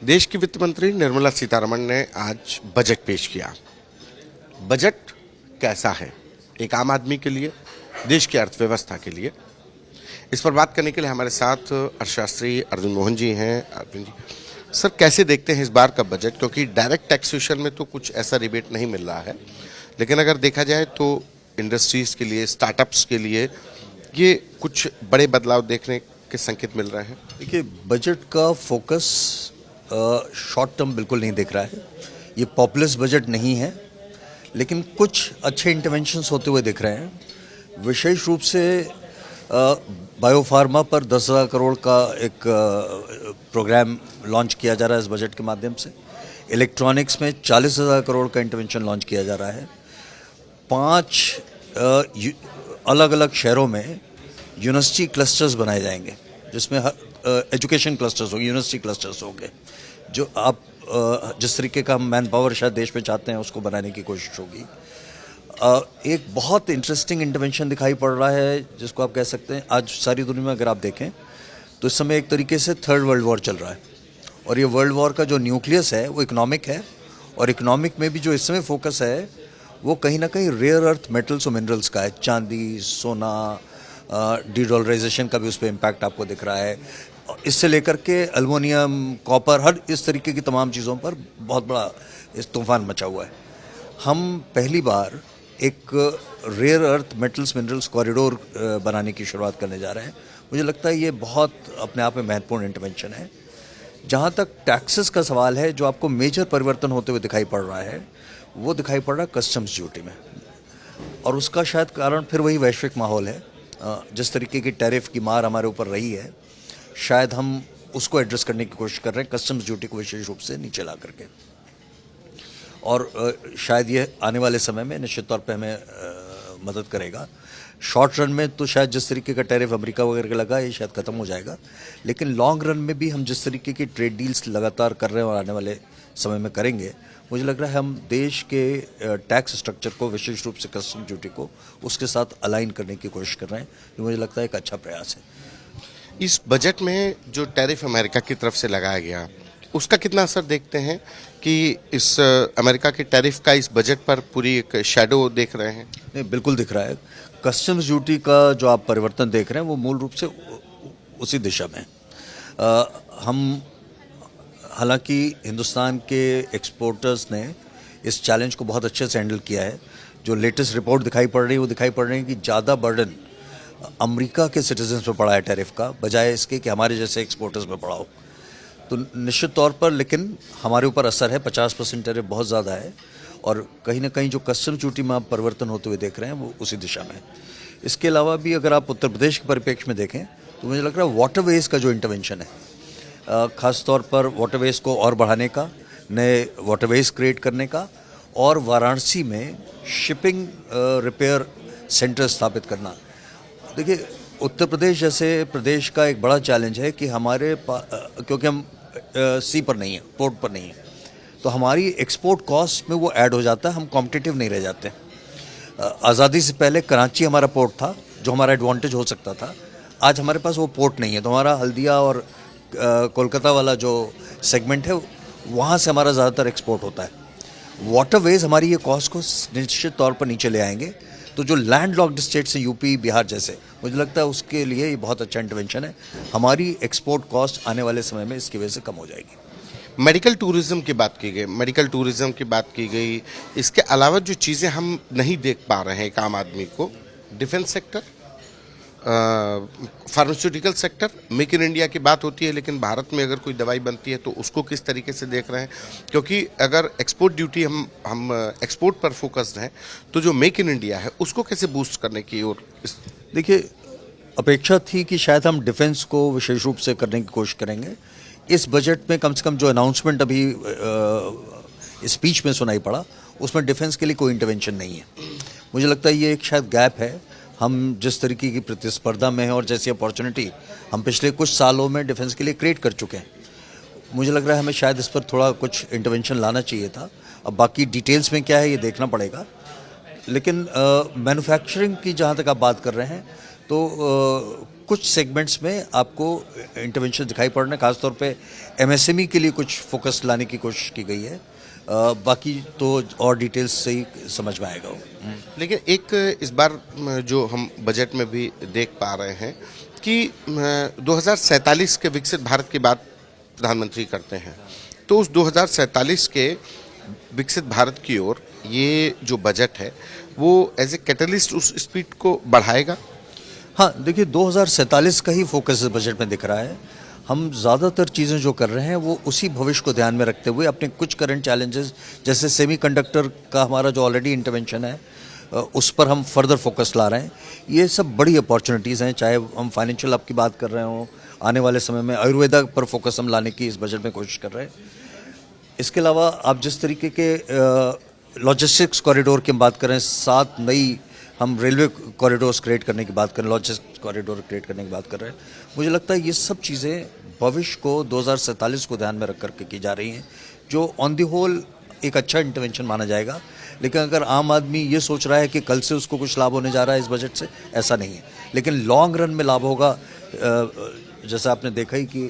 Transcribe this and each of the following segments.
देश की वित्त मंत्री निर्मला सीतारमण ने आज बजट पेश किया। बजट कैसा है एक आम आदमी के लिए, देश की अर्थव्यवस्था के लिए? इस पर बात करने के लिए हमारे साथ अर्थशास्त्री अरविंद मोहन जी हैं। अरविंद जी, सर कैसे देखते हैं इस बार का बजट? क्योंकि डायरेक्ट टैक्सेशन में तो कुछ ऐसा रिबेट नहीं मिल रहा है, लेकिन अगर देखा जाए तो इंडस्ट्रीज के लिए, स्टार्टअप्स के लिए ये कुछ बड़े बदलाव देखने के संकेत मिल रहे हैं। देखिए, बजट का फोकस शॉर्ट टर्म बिल्कुल नहीं दिख रहा है। ये पॉपुलिस्ट बजट नहीं है, लेकिन कुछ अच्छे इंटरवेंशंस होते हुए दिख रहे हैं। विशेष रूप से बायोफार्मा पर 10,000 करोड़ का एक प्रोग्राम लॉन्च किया जा रहा है इस बजट के माध्यम से। इलेक्ट्रॉनिक्स में 40,000 करोड़ का इंटरवेंशन लॉन्च किया जा रहा है। 5 अलग अलग शहरों में यूनिवर्सिटी क्लस्टर्स बनाए जाएंगे, जिसमें एजुकेशन क्लस्टर्स होंगे, यूनिवर्सिटी क्लस्टर्स होंगे। जो आप जिस तरीके का मैन पावर शायद देश में चाहते हैं, उसको बनाने की कोशिश होगी। एक बहुत इंटरेस्टिंग इंटरवेंशन दिखाई पड़ रहा है, जिसको आप कह सकते हैं आज सारी दुनिया में अगर आप देखें तो इस समय एक तरीके से थर्ड वर्ल्ड वॉर चल रहा है, और ये वर्ल्ड वॉर का जो न्यूक्लियस है वो इकोनॉमिक है, और इकोनॉमिक में भी जो इस समय फोकस है वो कहीं ना कहीं रेयर अर्थ मेटल्स और मिनरल्स का है। चांदी, सोना, डीडॉलराइजेशन का भी उस पर इम्पैक्ट आपको दिख रहा है। इससे लेकर के एल्युमिनियम, कॉपर, हर इस तरीके की तमाम चीज़ों पर बहुत बड़ा इस तूफान मचा हुआ है। हम पहली बार एक rare earth metals minerals corridor बनाने की शुरुआत करने जा रहे हैं। मुझे लगता है ये बहुत अपने आप में महत्वपूर्ण इंटरवेंशन है। जहाँ तक टैक्सेस का सवाल है, जो आपको मेजर परिवर्तन होते हुए दिखाई पड़ रहा है, वो दिखाई पड़ रहा है कस्टम्स ड्यूटी में, और उसका शायद कारण फिर वही वैश्विक माहौल है। जिस तरीके की टैरिफ की मार हमारे ऊपर रही है, शायद हम उसको एड्रेस करने की कोशिश कर रहे हैं कस्टम्स ड्यूटी को विशेष रूप से नीचे ला करके, और शायद ये आने वाले समय में निश्चित तौर पे हमें मदद करेगा। शॉर्ट रन में तो शायद जिस तरीके का टैरिफ अमेरिका वगैरह का लगा, ये शायद ख़त्म हो जाएगा, लेकिन लॉन्ग रन में भी हम जिस तरीके की ट्रेड डील्स लगातार कर रहे हैं और आने वाले समय में करेंगे, मुझे लग रहा है हम देश के टैक्स स्ट्रक्चर को, विशेष रूप से कस्टम ड्यूटी को, उसके साथ अलाइन करने की कोशिश कर रहे हैं, जो मुझे लगता है एक अच्छा प्रयास है। इस बजट में जो टैरिफ अमेरिका की तरफ से लगाया गया, उसका कितना असर देखते हैं कि इस अमेरिका के टैरिफ का इस बजट पर पूरी एक शैडो देख रहे हैं? नहीं, बिल्कुल दिख रहा है। कस्टम्स ड्यूटी का जो आप परिवर्तन देख रहे हैं वो मूल रूप से उसी दिशा में हम, हालांकि हिंदुस्तान के एक्सपोर्टर्स ने इस चैलेंज को बहुत अच्छे से हैंडल किया है। जो लेटेस्ट रिपोर्ट दिखाई पड़ रही है वो दिखाई पड़ रही है कि ज़्यादा बर्डन अमेरिका के सिटीजन्स पे पड़ा है टैरिफ का, बजाय इसके कि हमारे जैसे एक्सपोर्टर्स पे पड़ा हो। तो निश्चित तौर पर लेकिन हमारे ऊपर असर है। 50% टैरिफ बहुत ज़्यादा है, और कहीं ना कहीं जो कस्टम ड्यूटी में आप परिवर्तन होते हुए देख रहे हैं वो उसी दिशा में है। इसके अलावा भी अगर आप उत्तर प्रदेश के परिप्रेक्ष्य में देखें तो मुझे लग रहा है वाटरवेज का जो इंटरवेंशन है, ख़ास तौर पर वाटरवेज को और बढ़ाने का, नए वाटरवेज क्रिएट करने का, और वाराणसी में शिपिंग रिपेयर सेंटर स्थापित करना। देखिए, उत्तर प्रदेश जैसे प्रदेश का एक बड़ा चैलेंज है कि हमारे क्योंकि हम सी पर नहीं है, पोर्ट पर नहीं है, तो हमारी एक्सपोर्ट कॉस्ट में वो ऐड हो जाता है, हम कॉम्पिटिटिव नहीं रह जाते। आज़ादी से पहले कराची हमारा पोर्ट था, जो हमारा एडवांटेज हो सकता था। आज हमारे पास वो पोर्ट नहीं है, तो हमारा हल्दिया और कोलकाता वाला जो सेगमेंट है, वहाँ से हमारा ज़्यादातर एक्सपोर्ट होता है। वाटरवेज हमारी ये कॉस्ट को निश्चित तौर पर नीचे ले आएंगे, तो जो लैंड लॉक्ड स्टेट्स हैं, यूपी, बिहार जैसे, मुझे लगता है उसके लिए ये बहुत अच्छा इंटरवेंशन है। हमारी एक्सपोर्ट कॉस्ट आने वाले समय में इसकी वजह से कम हो जाएगी। मेडिकल टूरिज्म की बात की गई, इसके अलावा जो चीज़ें हम नहीं देख पा रहे हैं एक आम आदमी को, defence sector, pharmaceutical sector, make in India की बात होती है, लेकिन भारत में अगर कोई दवाई बनती है तो उसको किस तरीके से देख रहे हैं? क्योंकि अगर एक्सपोर्ट ड्यूटी हम एक्सपोर्ट पर फोकस्ड हैं, तो जो मेक इन इंडिया है उसको कैसे बूस्ट करने की ओर? देखिए, अपेक्षा थी कि शायद हम डिफेंस को विशेष रूप से करने की कोशिश करेंगे। इस बजट में कम से कम जो अनाउंसमेंट अभी स्पीच में सुनाई पड़ा, उसमें डिफेंस के लिए कोई इंटरवेंशन नहीं है। मुझे लगता है ये एक शायद गैप है। हम जिस तरीके की प्रतिस्पर्धा में हैं और जैसी अपॉर्चुनिटी हम पिछले कुछ सालों में डिफेंस के लिए क्रिएट कर चुके हैं, मुझे लग रहा है हमें शायद इस पर थोड़ा कुछ इंटरवेंशन लाना चाहिए था। अब बाकी डिटेल्स में क्या है ये देखना पड़ेगा। लेकिन मैन्युफैक्चरिंग की जहाँ तक आप बात कर रहे हैं, तो कुछ सेगमेंट्स में आपको इंटरवेंशन दिखाई पड़ रहे हैं, खासतौर पे एमएसएमई के लिए कुछ फोकस लाने की कोशिश की गई है। बाकी तो और डिटेल्स से ही समझ में आएगा वो। लेकिन एक इस बार जो हम बजट में भी देख पा रहे हैं कि 2047 के विकसित भारत की बात प्रधानमंत्री करते हैं, तो उस 2047 के विकसित भारत की ओर ये जो बजट है वो एज ए कैटलिस्ट उस स्पीड को बढ़ाएगा। हाँ, देखिए 2047 का ही फोकस इस बजट में दिख रहा है। हम ज़्यादातर चीज़ें जो कर रहे हैं वो उसी भविष्य को ध्यान में रखते हुए अपने कुछ करंट चैलेंजेस, जैसे सेमीकंडक्टर का हमारा जो ऑलरेडी इंटरवेंशन है उस पर हम फर्दर फोकस ला रहे हैं। ये सब बड़ी अपॉर्चुनिटीज़ हैं, चाहे हम फाइनेंशियल हब की बात कर रहे हों, आने वाले समय में आयुर्वेदा पर फोकस हम लाने की इस बजट में कोशिश कर रहे हैं। इसके अलावा आप जिस तरीके के लॉजिस्टिक्स कॉरिडोर की हम बात करें, 7 नई हम रेलवे कॉरिडोर्स क्रिएट करने की बात करें, लॉजिस्टिक्स कॉरिडोर क्रिएट करने की बात कर रहे हैं, मुझे लगता है ये सब चीज़ें भविष्य को 2047 को ध्यान में रख करके की जा रही हैं, जो ऑन द होल एक अच्छा इंटरवेंशन माना जाएगा। लेकिन अगर आम आदमी ये सोच रहा है कि कल से उसको कुछ लाभ होने जा रहा है इस बजट से, ऐसा नहीं है। लेकिन लॉन्ग रन में लाभ होगा। जैसा आपने देखा ही कि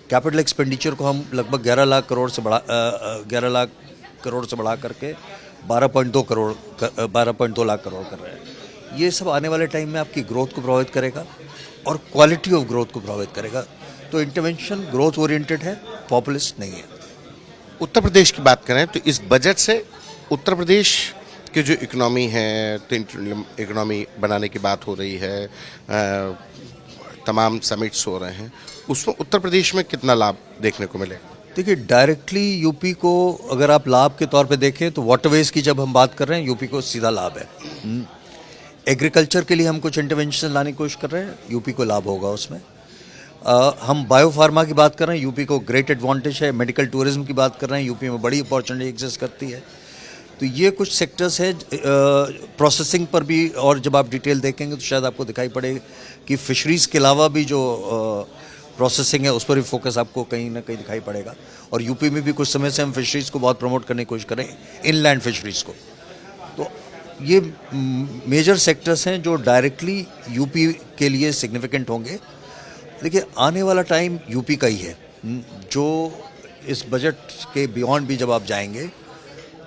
कैपिटल एक्सपेंडिचर को हम लगभग 11 लाख करोड़ से बढ़ा करके 12.2 लाख करोड़ कर रहे हैं। ये सब आने वाले टाइम में आपकी ग्रोथ को प्रभावित करेगा और क्वालिटी ऑफ ग्रोथ को प्रभावित करेगा। तो इंटरवेंशन ग्रोथ ओरिएंटेड है, पॉपुलिस्ट नहीं है। उत्तर प्रदेश की बात करें तो इस बजट से उत्तर प्रदेश की जो इकोनॉमी है, तो इकोनॉमी बनाने की बात हो रही है, तमाम समिट्स हो रहे हैं, उसमें उत्तर प्रदेश में कितना लाभ देखने को मिलेगा? देखिए, डायरेक्टली यूपी को अगर आप लाभ के तौर पे देखें तो वाटरवेज की जब हम बात कर रहे हैं, यूपी को सीधा लाभ है। एग्रीकल्चर के लिए हम कुछ इंटरवेंशन लाने की कोशिश कर रहे हैं, यूपी को लाभ होगा उसमें। हम बायोफार्मा की बात कर रहे हैं, यूपी को ग्रेट एडवांटेज है। मेडिकल टूरिज्म की बात कर रहे हैं, यूपी में बड़ी अपॉर्चुनिटी एग्जिस्ट करती है। तो ये कुछ सेक्टर्स है। प्रोसेसिंग पर भी और जब आप डिटेल देखेंगे तो शायद आपको दिखाई पड़े कि फिशरीज़ के अलावा भी जो प्रोसेसिंग है उस पर भी फोकस आपको कहीं ना कहीं दिखाई पड़ेगा। और यूपी में भी कुछ समय से हम फिशरीज़ को बहुत प्रमोट करने की कोशिश करें, इनलैंड फिशरीज़ को। तो ये मेजर सेक्टर्स हैं जो डायरेक्टली यूपी के लिए सिग्निफिकेंट होंगे। देखिए, आने वाला टाइम यूपी का ही है। जो इस बजट के बियॉन्ड भी जब आप जाएंगे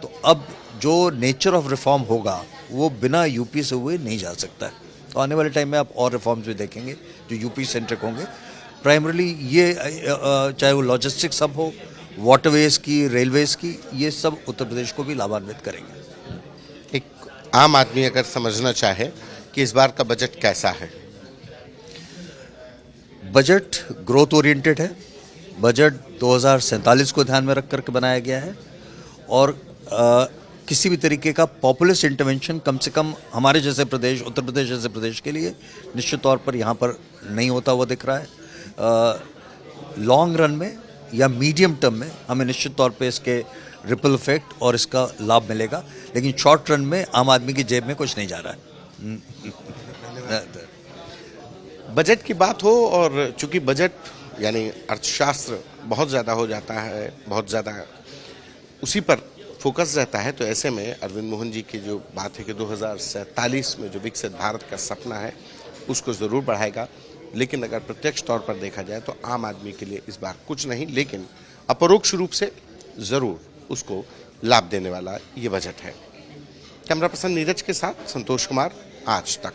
तो अब जो नेचर ऑफ रिफॉर्म होगा वो बिना यूपी से हुए नहीं जा सकता है। तो आने वाले टाइम में आप और रिफॉर्म्स भी देखेंगे जो यूपी सेंट्रिक होंगे। प्राइमरली ये चाहे वो लॉजिस्टिक्स हब हो, वाटरवेज की, रेलवेज की, ये सब उत्तर प्रदेश को भी लाभान्वित करेंगे। एक आम आदमी अगर समझना चाहे कि इस बार का बजट कैसा है? बजट ग्रोथ ओरिएंटेड है। बजट 2047 को ध्यान में रख करके बनाया गया है और किसी भी तरीके का पॉपुलिस्ट इंटरवेंशन कम से कम हमारे जैसे प्रदेश, उत्तर प्रदेश जैसे प्रदेश के लिए निश्चित तौर पर यहाँ पर नहीं होता हुआ दिख रहा है। लॉन्ग रन में या मीडियम टर्म में हमें निश्चित तौर पे इसके रिपल इफेक्ट और इसका लाभ मिलेगा, लेकिन शॉर्ट रन में आम आदमी की जेब में कुछ नहीं जा रहा है। बजट की बात हो और चूंकि बजट यानी अर्थशास्त्र बहुत ज़्यादा हो जाता है, बहुत ज़्यादा उसी पर फोकस रहता है, तो ऐसे में अरविंद मोहन जी की जो बात है कि 2047 में जो विकसित भारत का सपना है उसको ज़रूर बढ़ाएगा। लेकिन अगर प्रत्यक्ष तौर पर देखा जाए तो आम आदमी के लिए इस बार कुछ नहीं, लेकिन अपरोक्ष रूप से ज़रूर उसको लाभ देने वाला ये बजट है। कैमरा पर्सन नीरज के साथ संतोष कुमार, आज तक।